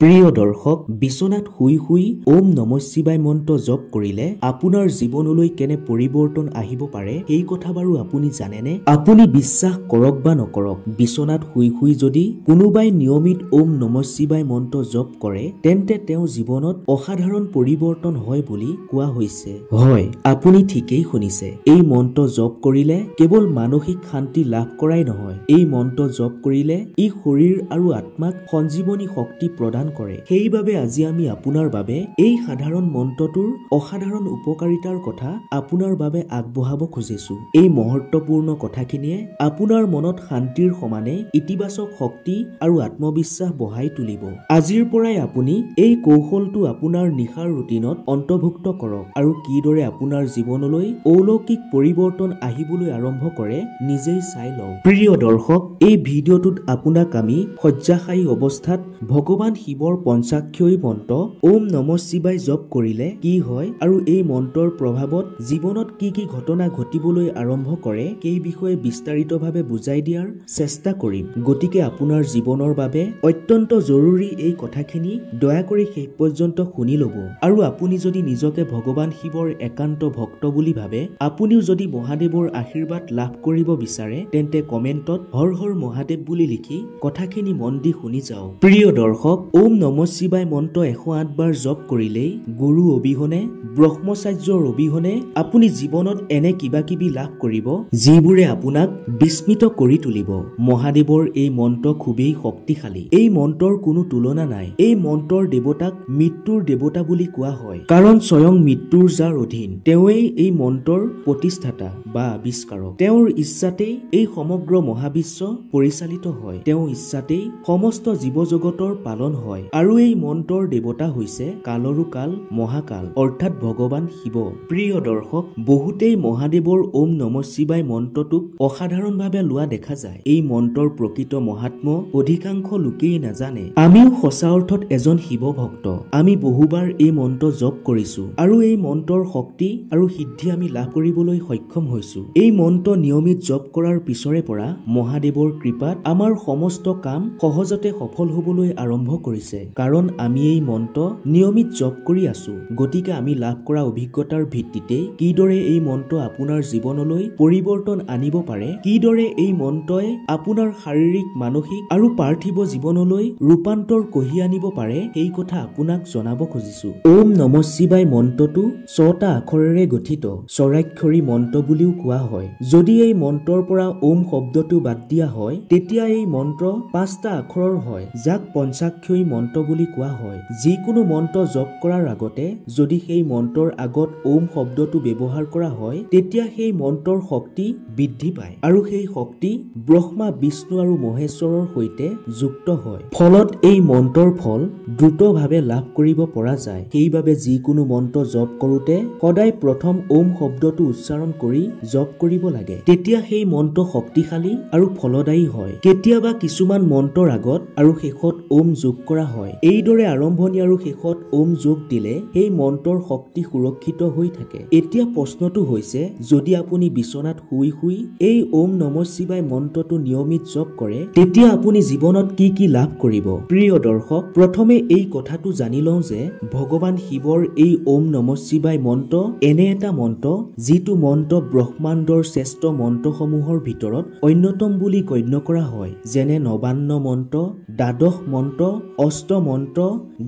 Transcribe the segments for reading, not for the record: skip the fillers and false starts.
প্ৰিয় দৰ্শক, বিচনাত শুই শুই ওম নমঃ শিৱায় মন্ত্ৰ জপ কৰিলে আপোনাৰ জীৱনলৈ কেনে পৰিৱৰ্তন আহিব পাৰে এই কথা বাৰু আপুনি জানেনে? আপুনি বিশ্বাস কৰক বা নকৰক, বিচনাত শুই শুই যদি কোনোবাই নিয়মিত ওম নমঃ শিৱায় মন্ত্ৰ জপ কৰে তেন্তে তেওঁ জীৱনত অসাধাৰণ পৰিৱৰ্তন হয় বুলি কোৱা হৈছে। হয়, আপুনি ঠিকেই শুনিছে। এই মন্ত্ৰ জপ কৰিলে কেৱল মানসিক শান্তি লাভ কৰাই নহয়, এই মন্ত্ৰ জপ কৰিলে ই শৰীৰ আৰু আত্মাক সঞ্জীৱনী শক্তি প্ৰদান কৰে। সেইবাবে আজি আমি আপোনাৰ বাবে এই সাধাৰণ মন্ত্ৰটোৰ অসাধাৰণ উপকাৰিতাৰ কথা আপোনাৰ বাবে আগবঢ়াব খুজিছো। এই মহত্বপূৰ্ণ কথাখিনিয়ে আপোনাৰ মনত শান্তিৰ সমানে ইতিবাচক শক্তি আৰু আত্মবিশ্বাস বঢ়াই তুলিব। আজিৰ পৰাই আপুনি এই কৌশলটো আপোনাৰ নিশাৰ ৰুটিনত অন্তৰ্ভুক্ত কৰক আৰু কিদৰে আপোনাৰ জীৱনলৈ অলৌকিক পৰিৱৰ্তন আহিবলৈ আৰম্ভ কৰে নিজেই চাই লওক। প্ৰিয় দৰ্শক, এই ভিডিঅ'টোত আপোনাক আমি শয্যাশায়ী অৱস্থাত ভগৱান শিৱৰ পঞ্চাক্ষৰী মন্ত্ৰ ওম নমঃ শিৱায় জপ কৰিলে কি হয় আৰু এই মন্ত্ৰৰ প্ৰভাৱত জীৱনত কি কি ঘটনা ঘটিবলৈ আৰম্ভ কৰে সেই বিষয়ে বিস্তাৰিতভাৱে বুজাই দিয়াৰ চেষ্টা কৰিম। গতিকে আপোনাৰ জীৱনৰ বাবে অত্যন্ত জৰুৰী এই কথাখিনি দয়া কৰি শেষ পৰ্যন্ত শুনি ল'ব। আৰু আপুনি যদি নিজকে ভগৱান শিৱৰ একান্ত ভক্ত বুলি ভাবে, আপুনিও যদি মহাদেৱৰ আশীৰ্বাদ লাভ কৰিব বিচাৰে তেন্তে কমেণ্টত হৰ হৰ মহাদেৱ বুলি লিখি কথাখিনি মন দি শুনি যাওক। প্ৰিয় দৰ্শক, ওম নমঃ শিৱায় মন্ত্ৰ 108 বাৰ জপ কৰিলেই গুৰু অবিহনে, ব্ৰহ্মচাৰ্যৰ অবিহনে আপুনি জীৱনত এনে কিবা কিবি লাভ কৰিব যিবোৰে আপোনাক বিস্মিত কৰি তুলিব। মহাদেৱৰ এই মন্ত্ৰ খুবেই শক্তিশালী। এই মন্ত্ৰৰ কোনো তুলনা নাই। এই মন্ত্ৰৰ দেৱতাক মৃত্যুৰ দেৱতা বুলি কোৱা হয়, কাৰণ স্বয়ং মৃত্যুৰ যাৰ অধীন তেওঁৱেই এই মন্ত্ৰৰ প্ৰতিষ্ঠাতা বা আৱিষ্কাৰক। তেওঁৰ ইচ্ছাতেই এই সমগ্ৰ মহাবিশ্ব পৰিচালিত হয়, তেওঁৰ ইচ্ছাতেই সমস্ত জীৱ জগতৰ পালন হয়। আৰু এই মন্ত্ৰৰ দেৱতা হৈছে কালৰো কাল মহাকাল অৰ্থাৎ ভগৱান শিৱ। প্ৰিয় দৰ্শক, বহুতেই মহাদেৱৰ ওম নমঃ শিৱায় মন্ত্ৰটোক অসাধাৰণভাৱে লোৱা দেখা যায়। এই মন্ত্ৰৰ প্ৰকৃত মহাত্ম্য অধিকাংশ লোকেই নাজানে। আমিও সঁচা অৰ্থত এজন শিৱ ভক্ত। আমি বহুবাৰ এই মন্ত্ৰ জপ কৰিছো আৰু এই মন্ত্ৰৰ শক্তি আৰু সিদ্ধি আমি লাভ কৰিবলৈ সক্ষম হৈছো। এই মন্ত্ৰ নিয়মিত জপ কৰাৰ পিছৰে পৰা মহাদেৱৰ কৃপাত আমাৰ সমস্ত কাম সহজতে সফল হবলৈ আৰম্ভ কৰিছে, কাৰণ আমি এই মন্ত্ৰ নিয়মিত জপ কৰি আছো। গতিকে আমি লাভ কৰা অভিজ্ঞতাৰ ভিত্তিতে কিদৰে এই মন্ত্ৰ আপোনাৰ জীৱনলৈ পৰিৱৰ্তন আনিব পাৰে, কিদৰে এই মন্ত্ৰই আপোনাৰ শাৰীৰিক, মানসিক আৰু পাৰ্থিৱ জীৱনলৈ ৰূপান্তৰ কঢ়িয়াই আনিব পাৰে সেই কথা আপোনাক জনাব খুজিছো। ওম নমঃ শিৱায় মন্ত্ৰটো 6টা আখৰেৰে গঠিত স্বৰাক্ষৰী মন্ত্ৰ বুলিও কোৱা হয়। যদি এই মন্ত্ৰৰ পৰা ওম শব্দটো বাদ দিয়া হয় তেতিয়া এই মন্ত্ৰ 5টা আখৰৰ হয়, যাক পঞ্চাক্ষৰী মন্ত্ৰ বুলি কোৱা হয়। যিকোনো মন্ত্ৰ জপ কৰাৰ আগতে যদি সেই মন্ত্ৰৰ আগত ওম শব্দটো ব্যৱহাৰ কৰা হয় তেতিয়া সেই মন্ত্ৰৰ শক্তি বৃদ্ধি পায় আৰু সেই শক্তি ব্ৰহ্মা, বিষ্ণু আৰু মহেশ্বৰৰ সৈতে যুক্ত হয়। ফলত এই মন্ত্ৰৰ ফল দ্ৰুতভাৱে লাভ কৰিব পৰা যায়। সেইবাবে যিকোনো মন্ত্ৰ জপ কৰোতে সদায় প্ৰথম ওম শব্দটো উচ্চাৰণ কৰি জপ কৰিব লাগে, তেতিয়া সেই মন্ত্ৰ শক্তিশালী আৰু ফলদায়ী হয়। কেতিয়াবা কিছুমান মন্ত্ৰৰ আগত আৰু শেষত ওম যোগ কৰা হয়। এইদৰে আৰম্ভণি আৰু শেষত ওম যোগ দিলে সেই মন্ত্ৰৰ শক্তি সুৰক্ষিত হৈ থাকে। এতিয়া প্ৰশ্নটো হৈছে, যদি আপুনি বিচনাত শুই শুই এই ওম নমঃ শিৱায় মন্ত্ৰটো নিয়মিত জপ কৰে তেতিয়া আপুনি জীৱনত কি কি লাভ কৰিব? প্ৰিয় দৰ্শক, প্ৰথমে এই কথাটো জানি লওঁ যে ভগৱান শিৱৰ এই ওম নমঃ শিৱায় মন্ত্ৰ এনে এটা মন্ত্ৰ যিটো মন্ত্ৰ ব্ৰহ্মাণ্ডৰ শ্ৰেষ্ঠ মন্ত্ৰসমূহৰ ভিতৰত অন্যতম বুলি গণ্য কৰা হয়, যেনে নবান্ন মন্ত্ৰ, দ্বাদশ মন্ত্ৰ, অষ্ট মন্ত্ৰ,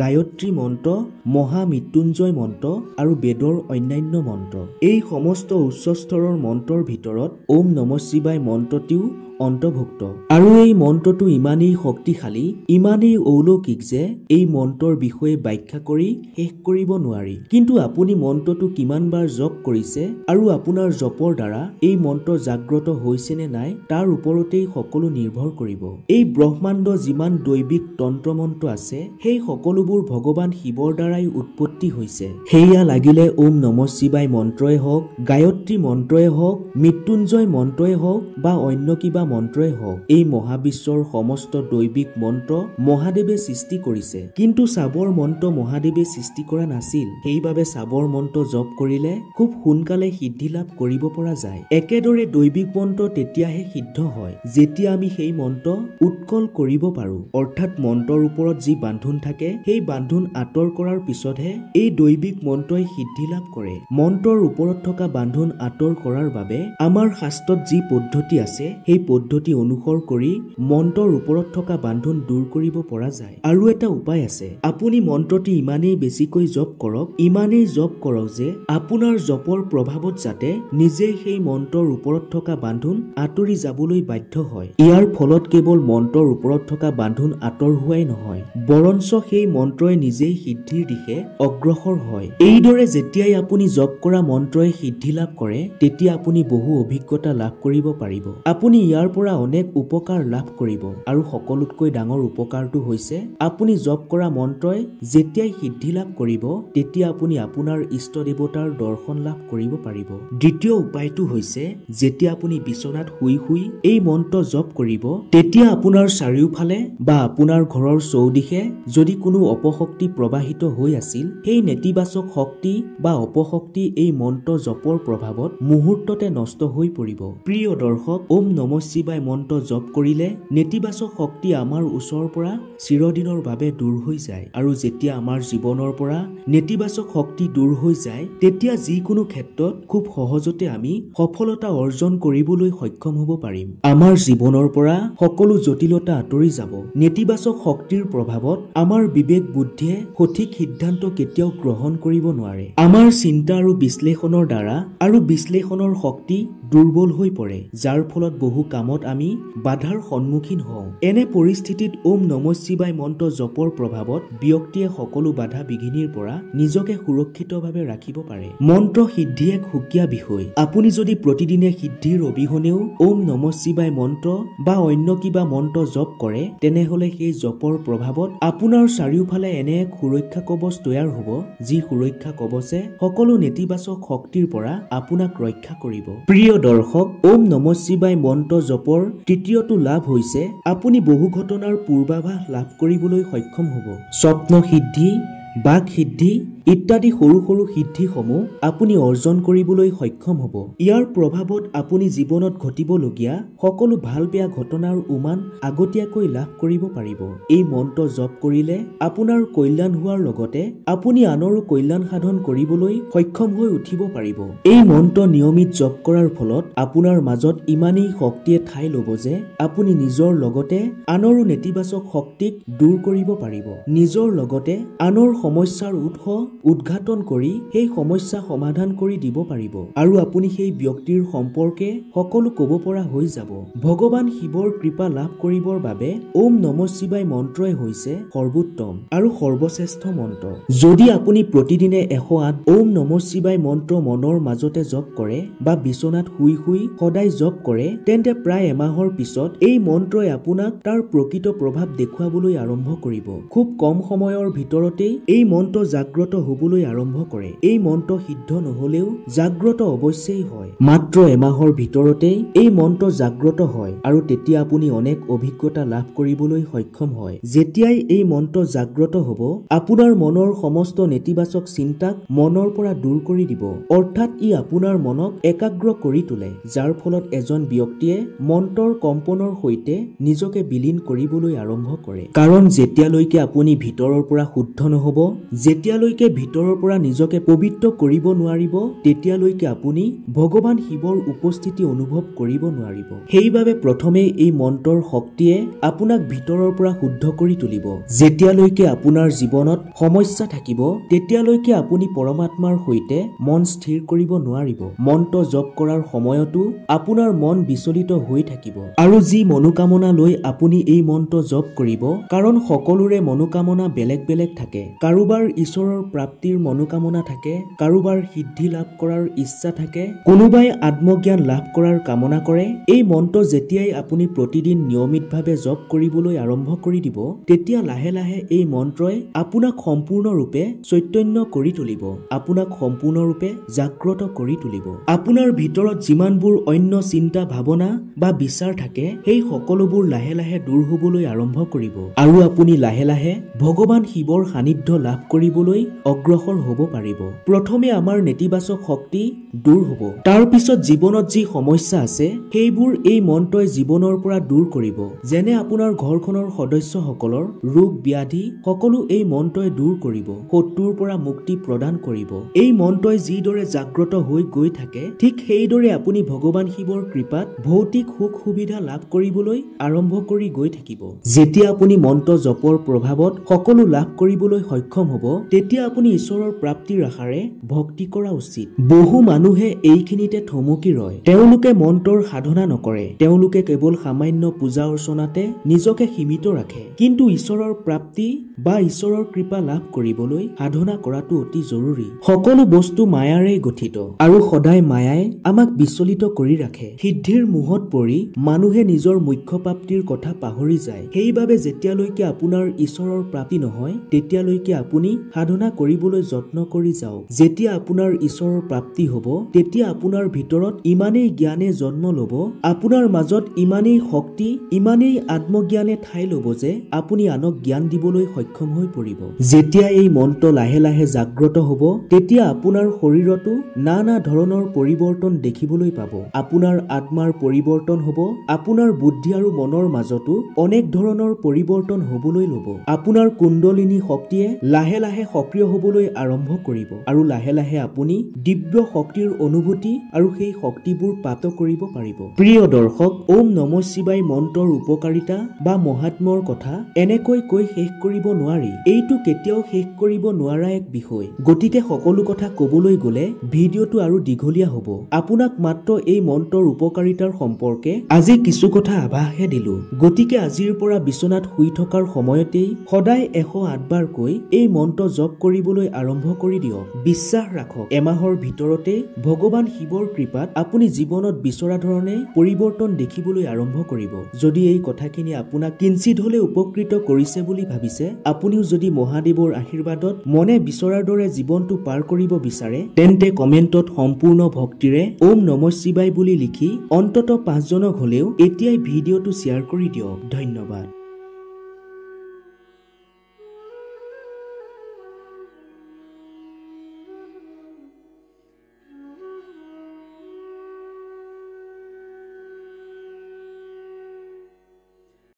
গায়ত্ৰী মন্ত্ৰ, মহামৃত্যুঞ্জয় মন্ত্ৰ আৰু বেদৰ অন্যান্য মন্ত্ৰ। এই সমস্ত উচ্চ স্তৰৰ মন্ত্ৰৰ ভিতৰত ওম নমঃ শিৱায় মন্ত্ৰটিও অন্তৰ্ভুক্ত। আৰু এই মন্ত্ৰটো ইমানেই শক্তিশালী, ইমানেই অলৌকিক যে এই মন্ত্ৰৰ বিষয়ে ব্যাখ্যা কৰি শেষ কৰিব নোৱাৰি। কিন্তু আপুনি মন্ত্ৰটো কিমান বাৰ জপ কৰিছে আৰু আপোনাৰ জপৰ দ্বাৰা এই মন্ত্ৰ জাগ্ৰত হৈছে নে নাই তাৰ ওপৰতেই সকলো নিৰ্ভৰ কৰিব। এই ব্ৰহ্মাণ্ড যিমান দৈবিক তন্ত্ৰ মন্ত্ৰ আছে সেই সকলোবোৰ ভগৱান শিৱৰ দ্বাৰাই উৎপত্তি হৈছে। সেয়া লাগিলে ওম নমঃ শিৱায় মন্ত্ৰই হওক, গায়ত্ৰী মন্ত্ৰই হওক, মৃত্যুঞ্জয় মন্ত্ৰই হওক বা অন্য কিবা মন্ত্ৰই হওক, এই মহাবিশ্বৰ সমস্ত দৈবিক মন্ত্ৰ মহাদেৱে সৃষ্টি কৰিছে। কিন্তু চাবৰ মন্ত্ৰ মহাদেৱে সৃষ্টি কৰা নাছিল। সেইবাবে চাবৰ মন্ত্ৰ জপ কৰিলে খুব সোনকালে সিদ্ধি লাভ কৰিব পৰা যায়। একেদৰে দৈবিক মন্ত্ৰ তেতিয়াহে সিদ্ধ হয় যেতিয়া আমি সেই মন্ত্ৰ উৎকল কৰিব পাৰো, অৰ্থাৎ মন্ত্ৰৰ ওপৰত যি বান্ধোন থাকে সেই বান্ধোন আঁতৰ কৰাৰ পিছতহে এই দৈবিক মন্ত্ৰই সিদ্ধি লাভ কৰে। মন্ত্ৰৰ ওপৰত থকা বান্ধোন আঁতৰ কৰাৰ বাবে আমাৰ শাস্ত্ৰত যি পদ্ধতি আছে সেই পদ্ধতি অনুসৰণ কৰি মন্ত্ৰৰ ওপৰত থকা বান্ধোন দূৰ কৰিব পৰা যায়। আৰু এটা উপায় আছে, আপুনি মন্ত্ৰটি ইমানেই বেছিকৈ জপ কৰক, ইমানেই জপ কৰক যে আপোনাৰ জপৰ প্ৰভাৱত যাতে নিজেই সেই মন্ত্ৰৰ ওপৰত থকা বান্ধোন আঁতৰি যাবলৈ বাধ্য হয়। ইয়াৰ ফলত কেৱল মন্ত্ৰৰ ওপৰত থকা বান্ধোন আঁতৰ হোৱাই নহয়, বৰঞ্চ সেই মন্ত্ৰই নিজেই সিদ্ধিৰ দিশে অগ্ৰসৰ হয়। এইদৰে যেতিয়াই আপুনি জপ কৰা মন্ত্ৰই সিদ্ধি লাভ কৰে তেতিয়া আপুনি বহু অভিজ্ঞতা লাভ কৰিব পাৰিব। আপুনি ইয়াৰ পৰা অনেক উপকাৰ লাভ কৰিব। আৰু সকলোতকৈ ডাঙৰ উপকাৰটো হৈছে আপুনি জপ কৰা মন্ত্ৰই যেতিয়াই সিদ্ধি লাভ কৰিব তেতিয়া আপুনি আপোনাৰ ইষ্ট দেৱতাৰ দৰ্শন লাভ কৰিব পাৰিব। দ্বিতীয় উপায়টো হৈছে যেতিয়া আপুনি বিচনাত শুই শুই এই মন্ত্ৰ জপ কৰিব তেতিয়া আপোনাৰ চাৰিওফালে বা আপোনাৰ ঘৰৰ চৌদিশে যদি কোনো অপশক্তি প্ৰবাহিত হৈ আছিল, সেই নেতিবাচক শক্তি বা অপশক্তি এই মন্ত্ৰ জপৰ প্ৰভাৱত মুহূৰ্ততে নষ্ট হৈ পৰিব। প্ৰিয় দৰ্শক, ওম নমঃ শিৱায় মন্ত্ৰ জপ কৰিলে নেতিবাচক শক্তি আমাৰ ওচৰৰ পৰা চিৰদিনৰ বাবে দূৰ হৈ যায়। আৰু যেতিয়া আমাৰ জীৱনৰ পৰা নেতিবাচক শক্তি দূৰ হৈ যায় তেতিয়া যিকোনো ক্ষেত্ৰত খুব সহজতে আমি সফলতা অৰ্জন কৰিবলৈ সক্ষম হ'ব পাৰিম। আমাৰ জীৱনৰ পৰা সকলো জটিলতা আঁতৰি যাব। নেতিবাচক শক্তিৰ প্ৰভাৱত আমাৰ বিবেক বুদ্ধিয়ে সঠিক সিদ্ধান্ত কেতিয়াও গ্ৰহণ কৰিব নোৱাৰে। আমাৰ চিন্তা আৰু বিশ্লেষণৰ দ্বাৰা আৰু বিশ্লেষণৰ শক্তি দুৰ্বল হৈ পৰে, যাৰ ফলত বহু কামত আমি বাধাৰ সন্মুখীন হওঁ। এনে পৰিস্থিতিত ওম নমঃ শিৱায় মন্ত্ৰ জপৰ প্ৰভাৱত ব্যক্তিয়ে সকলো বাধা বিঘিনিৰ পৰা নিজকে সুৰক্ষিতভাৱে ৰাখিব পাৰে। মন্ত্ৰ সিদ্ধি এক সুকীয়া বিষয়। আপুনি যদি প্ৰতিদিনে সিদ্ধিৰ অবিহনেও ওম নমঃ শিৱায় মন্ত্ৰ বা অন্য কিবা মন্ত্ৰ জপ কৰে তেনেহলে সেই জপৰ প্ৰভাৱত আপোনাৰ চাৰিওফালে এনে এক সুৰক্ষা কৱচ তৈয়াৰ হ'ব, যি সুৰক্ষা কৱচে সকলো নেতিবাচক শক্তিৰ পৰা আপোনাক ৰক্ষা কৰিব। প্ৰিয় দৰ্শক, ওম নমঃ শিৱায় মন্ত্ৰ জপৰ তৃতীয়টো লাভ হৈছে আপুনি বহু ঘটনাৰ পূৰ্বাভাস লাভ কৰিবলৈ সক্ষম হ'ব। স্বপ্ন সিদ্ধি, বাক সিদ্ধি ইত্যাদি সৰু সৰু সিদ্ধিসমূহ আপুনি অৰ্জন কৰিবলৈ সক্ষম হ'ব। ইয়াৰ প্ৰভাৱত আপুনি জীৱনত ঘটিবলগীয়া সকলো ভাল বেয়া ঘটনাৰ উমান আগতীয়াকৈ লাভ কৰিব পাৰিব। এই মন্ত্ৰ জপ কৰিলে আপোনাৰ কল্যাণ হোৱাৰ লগতে আপুনি আনৰো কল্যাণ সাধন কৰিবলৈ সক্ষম হৈ উঠিব পাৰিব। এই মন্ত্ৰ নিয়মিত জপ কৰাৰ ফলত আপোনাৰ মাজত ইমানেই শক্তিয়ে ঠাই ল'ব যে আপুনি নিজৰ লগতে আনৰো নেতিবাচক শক্তিক দূৰ কৰিব পাৰিব। নিজৰ লগতে আনৰ সমস্যাৰ উৎস উদ্ঘাটন কৰি সেই সমস্যা সমাধান কৰি দিব পাৰিব। আৰু আপুনি সেই ব্যক্তিৰ সম্পৰ্কে সকলো ক'ব পৰা হৈ যাব। ভগৱান শিৱৰ কৃপা লাভ কৰিবৰ বাবে ওম নমঃ শিৱায় মন্ত্ৰই হৈছে সৰ্বোত্তম আৰু সৰ্বশ্ৰেষ্ঠ মন্ত্ৰ। যদি আপুনি প্ৰতিদিনে 108 ওম নমঃ শিৱায় মন্ত্ৰ মনৰ মাজতে জপ কৰে বা বিচনাত শুই শুই সদায় জপ কৰে তেন্তে প্ৰায় এমাহৰ পিছত এই মন্ত্ৰই আপোনাক তাৰ প্ৰকৃত প্ৰভাৱ দেখুৱাবলৈ আৰম্ভ কৰিব। খুব কম সময়ৰ ভিতৰতেই এই মন্ত্ৰ জাগ্ৰত হ'বলৈ আৰম্ভ কৰে। এই মন্ত্ৰ সিদ্ধ নহলেও জাগ্ৰত অৱশ্যেই হয়। মাত্ৰ এমাহৰ ভিতৰতেই এই মন্ত্ৰ জাগ্ৰত হয় আৰু তেতিয়া আপুনি অনেক অভিজ্ঞতা লাভ কৰিবলৈ সক্ষম হয়। যেতিয়াই এই মন্ত্ৰ জাগ্ৰত হ'ব আপোনাৰ মনৰ সমস্ত নেতিবাচক চিন্তাক মনৰ পৰা দূৰ কৰি দিব, অৰ্থাৎ ই আপোনাৰ মনক একাগ্ৰ কৰি তোলে, যাৰ ফলত এজন ব্যক্তিয়ে মন্ত্ৰৰ কম্পনৰ সৈতে নিজকে বিলীন কৰিবলৈ আৰম্ভ কৰে। কাৰণ যেতিয়ালৈকে আপুনি ভিতৰৰ পৰা শুদ্ধ নহ'ব, যেতিয়ালৈকে ভিতৰৰ পৰা নিজকে পবিত্ৰ কৰিব নোৱাৰিব তেতিয়ালৈকে আপুনি ভগৱান শিৱৰ উপস্থিতি অনুভৱ কৰিব নোৱাৰিব। সেইবাবে প্ৰথমে এই মন্ত্ৰৰ শক্তিয়ে আপোনাক ভিতৰৰ পৰা শুদ্ধ কৰি তুলিব। যেতিয়ালৈকে আপোনাৰ জীৱনত সমস্যা থাকিব তেতিয়ালৈকে আপুনি পৰমাত্মাৰ সৈতে মন স্থিৰ কৰিব নোৱাৰিব। মন্ত্ৰ জপ কৰাৰ সময়তো আপোনাৰ মন বিচলিত হৈ থাকিব। আৰু যি মনোকামনা লৈ আপুনি এই মন্ত্ৰ জপ কৰিব, কাৰণ সকলোৰে মনোকামনা বেলেগ বেলেগ থাকে। কাৰোবাৰ ঈশ্বৰৰ প্ৰাপ্তি প্ৰাপ্তিৰ মনোকামনা থাকে, কাৰোবাৰ সিদ্ধি লাভ কৰাৰ ইচ্ছা থাকে, কোনোবাই আত্মজ্ঞান লাভ কৰাৰ কামনা কৰে। এই মন্ত্ৰ যেতিয়াই আপুনি প্ৰতিদিন নিয়মিতভাৱে জপ কৰিবলৈ আৰম্ভ কৰি দিব, তেতিয়া লাহে লাহে এই মন্ত্ৰই আপোনাক সম্পূৰ্ণৰূপে চৈতন্য কৰি তুলিব, আপোনাক সম্পূৰ্ণৰূপে জাগ্ৰত কৰি তুলিব। আপোনাৰ ভিতৰত যিমানবোৰ অন্য চিন্তা ভাৱনা বা বিচাৰ থাকে, সেই সকলোবোৰ লাহে লাহে দূৰ হবলৈ আৰম্ভ কৰিব আৰু আপুনি লাহে লাহে ভগৱান শিৱৰ সান্নিধ্য লাভ কৰিবলৈ অগ্ৰসৰ হ'ব পাৰিব। প্ৰথমে আমাৰ নেতিবাচক শক্তি দূৰ হ'ব, তাৰ পিছত জীৱনত যি সমস্যা আছে সেইবোৰ এই মন্ত্ৰই জীৱনৰ পৰা দূৰ কৰিব। যেনে আপোনাৰ ঘৰখনৰ সদস্যসকলৰ ৰোগ ব্যাধি সকলো এই মন্ত্ৰই দূৰ কৰিব, শত্ৰুৰ পৰা মুক্তি প্ৰদান কৰিব। এই মন্ত্ৰই যিদৰে জাগ্ৰত হৈ গৈ থাকে, ঠিক সেইদৰে আপুনি ভগৱান শিৱৰ কৃপাত ভৌতিক সুখ সুবিধা লাভ কৰিবলৈ আৰম্ভ কৰি গৈ থাকিব। যেতিয়া আপুনি মন্ত্ৰ জপৰ প্ৰভাৱত সকলো লাভ কৰিবলৈ সক্ষম হ'ব, তেতিয়া আপুনি ঈশ্বৰৰ প্ৰাপ্তিৰ আশাৰে ভক্তি কৰা উচিত। বহু মানুহে এইখিনিতে থমকি ৰয়, তেওঁলোকে মন্ত্ৰৰ সাধনা নকৰে, তেওঁলোকে কেৱল সামান্য পূজা অৰ্চনাতে নিজকে সীমিত ৰাখে। কিন্তু ঈশ্বৰৰ প্ৰাপ্তি বা ঈশ্বৰৰ কৃপা লাভ কৰিবলৈ সাধনা কৰাটো অতি জৰুৰী। সকলো বস্তু মায়াৰে গঠিত আৰু সদায় মায়াই আমাক বিচলিত কৰি ৰাখে। সিদ্ধিৰ মোহত পৰি মানুহে নিজৰ মুখ্য প্ৰাপ্তিৰ কথা পাহৰি যায়। সেইবাবে যেতিয়ালৈকে আপোনাৰ ঈশ্বৰৰ প্ৰাপ্তি নহয়, তেতিয়ালৈকে আপুনি সাধনা কৰিবলৈ যত্ন কৰি যাওক। যেতিয়া আপোনাৰ ঈশ্বৰৰ প্ৰাপ্তি হ'ব, তেতিয়া আপোনাৰ ভিতৰত ইমানেই জ্ঞানে জন্ম ল'ব, আপোনাৰ মাজত ইমানেই শক্তি, ইমানেই আত্মজ্ঞানে ঠাই ল'ব যে আপুনি আনক জ্ঞান দিবলৈ সক্ষম হৈ পৰিব। যেতিয়া এই মন্ত্ৰ লাহে লাহে জাগ্ৰত হ'ব, তেতিয়া আপোনাৰ শৰীৰতো নানা ধৰণৰ পৰিৱৰ্তন দেখিবলৈ পাব। আপোনাৰ আত্মাৰ পৰিৱৰ্তন হ'ব, আপোনাৰ বুদ্ধি আৰু মনৰ মাজতো অনেক ধৰণৰ পৰিৱৰ্তন হ'বলৈ ল'ব। আপোনাৰ কুণ্ডলিনী শক্তিয়ে লাহে লাহে সক্ৰিয় হ'বলৈ আৰম্ভ কৰিব আৰু লাহে লাহে আপুনি দিব্য শক্তিৰ অনুভূতি আৰু সেই শক্তিবোৰ প্ৰাপ্ত কৰিব পাৰিব। প্ৰিয় দৰ্শক, ওম নমঃ শিৱায় মন্ত্ৰৰ উপকাৰিতা বা মহাত্ম্যৰ কথা এনেকৈ কৈ শেষ কৰিব নোৱাৰি। এইটো কেতিয়াও শেষ কৰিব নোৱাৰা এক বিষয়। গতিকে সকলো কথা কবলৈ গ'লে ভিডিঅ'টো আৰু দীঘলীয়া হ'ব। আপোনাক মাত্ৰ এই মন্ত্ৰৰ উপকাৰিতাৰ সম্পৰ্কে আজি কিছু কথা আভাসহে দিলো। গতিকে আজিৰ পৰা বিচনাত শুই থকাৰ সময়তেই সদায় 108 বাৰকৈ এই মন্ত্ৰ জপ কৰিবলৈ আৰম্ভ কৰি দিয়ক। বিশ্বাস ৰাখক, এমাহৰ ভিতৰতে ভগৱান শিৱৰ কৃপাত আপুনি জীৱনত বিচৰা ধৰণে পৰিৱৰ্তন দেখিবলৈ আৰম্ভ কৰিব। যদি এই কথাখিনি আপোনাক কিঞ্চিত হলে উপকৃত কৰিছে বুলি ভাবিছে, আপুনিও যদি মহাদেৱৰ আশীৰ্বাদত মনে বিচৰাৰ দৰে জীৱনটো পাৰ কৰিব বিচাৰে, তেন্তে কমেন্টত সম্পূৰ্ণ ভক্তিৰে ওম নমঃ শিৱায় বুলি লিখি অন্তত 5 জনক হলেও এতিয়াই ভিডিঅ'টো শ্বেয়াৰ কৰি দিয়ক। ধন্যবাদ।